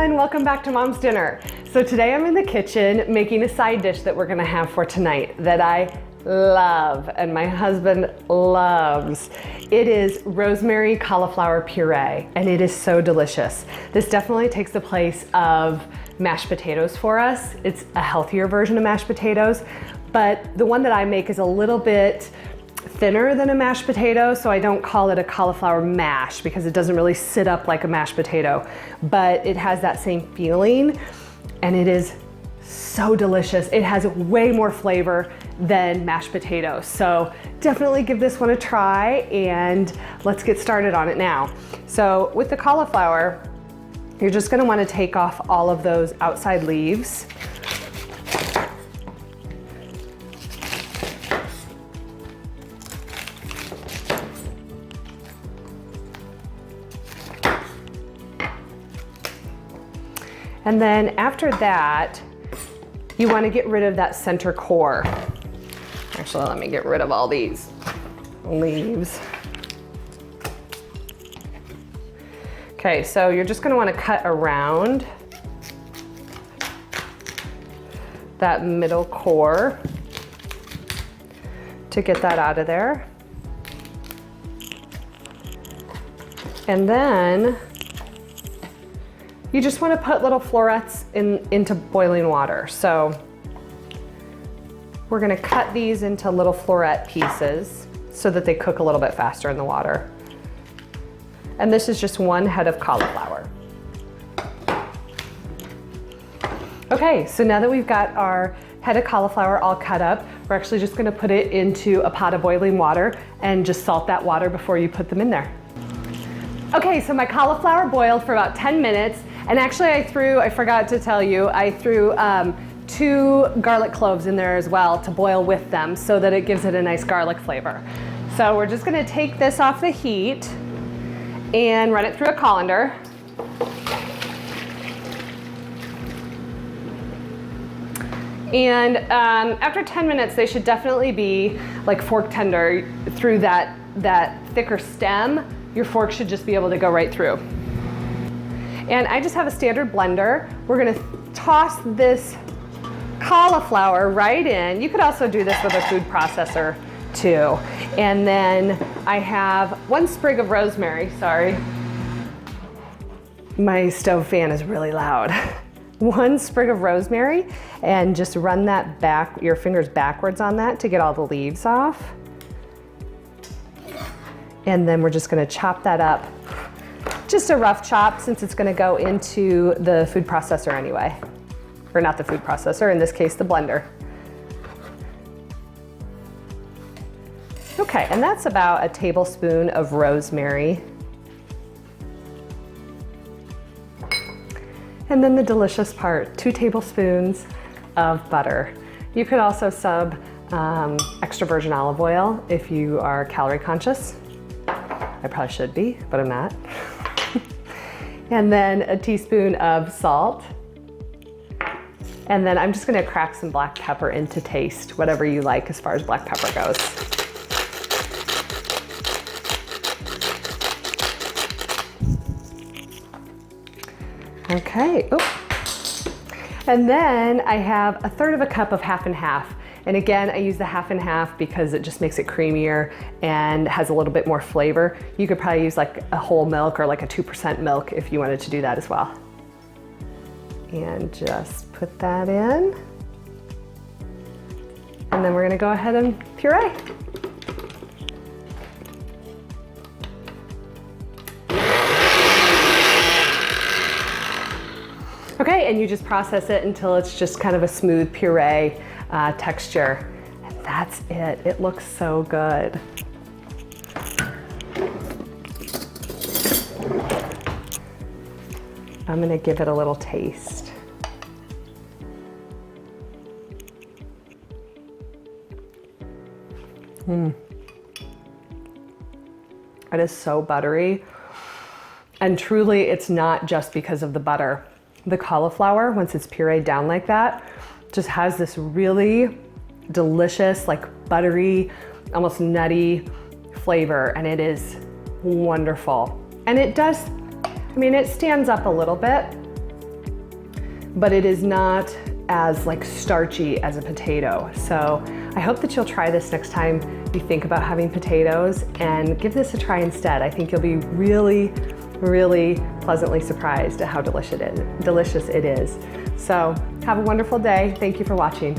everyone, welcome back to Mom's Dinner. So today I'm in the kitchen making a side dish that we're gonna have for tonight that I love and my husband loves. It is rosemary cauliflower puree and it is so delicious. This definitely takes the place of mashed potatoes for us. It's a healthier version of mashed potatoes, but the one that I make is a little bit thinner than a mashed potato, so I don't call it a cauliflower mash because it doesn't really sit up like a mashed potato, but it has that same feeling and it is so delicious. It has way more flavor than mashed potatoes. So definitely give this one a try and let's get started on it now. So with the cauliflower, you're just gonna wanna take off all of those outside leaves. And then after that, you want to get rid of that center core. Actually, let me get rid of all these leaves. Okay, so you're just going to want to cut around that middle core to get that out of there. And then you just want to put little florets into boiling water. So we're going to cut these into little floret pieces so that they cook a little bit faster in the water. And this is just one head of cauliflower. Okay, so now that we've got our head of cauliflower all cut up, we're actually just going to put it into a pot of boiling water and just salt that water before you put them in there. Okay, so my cauliflower boiled for about 10 minutes. And actually I forgot to tell you, I threw 2 garlic cloves in there as well to boil with them so that it gives it a nice garlic flavor. So we're just gonna take this off the heat and run it through a colander. And after 10 minutes, they should definitely be like fork tender through that thicker stem. Your fork should just be able to go right through. And I just have a standard blender. We're gonna toss this cauliflower right in. You could also do this with a food processor too. And then I have 1 sprig of rosemary, sorry. My stove fan is really loud. 1 sprig of rosemary and just run that back, your fingers backwards on that to get all the leaves off. And then we're just gonna chop that up. Just a rough chop since it's gonna go into the food processor anyway. Or not the food processor, in this case, the blender. Okay, and that's about a tablespoon of rosemary. And then the delicious part, 2 tablespoons of butter. You could also sub extra virgin olive oil if you are calorie conscious. I probably should be, but I'm not. And then a teaspoon of salt. And then I'm just gonna crack some black pepper into taste, whatever you like as far as black pepper goes. Okay, and then I have 1/3 cup of half and half. And again, I use the half and half because it just makes it creamier and has a little bit more flavor. You could probably use like a whole milk or like a 2% milk if you wanted to do that as well. And just put that in. And then we're gonna go ahead and puree. Okay, and you just process it until it's just kind of a smooth puree texture. And that's it. It looks so good. I'm gonna give it a little taste. It is so buttery. And truly, it's not just because of the butter. The cauliflower, once it's pureed down like that, just has this really delicious, like buttery, almost nutty flavor, and it is wonderful. And it does, I mean, it stands up a little bit, but it is not as like starchy as a potato. So I hope that you'll try this next time you think about having potatoes, and give this a try instead. I think you'll be really, really pleasantly surprised at how delicious it is. So have a wonderful day. Thank you for watching.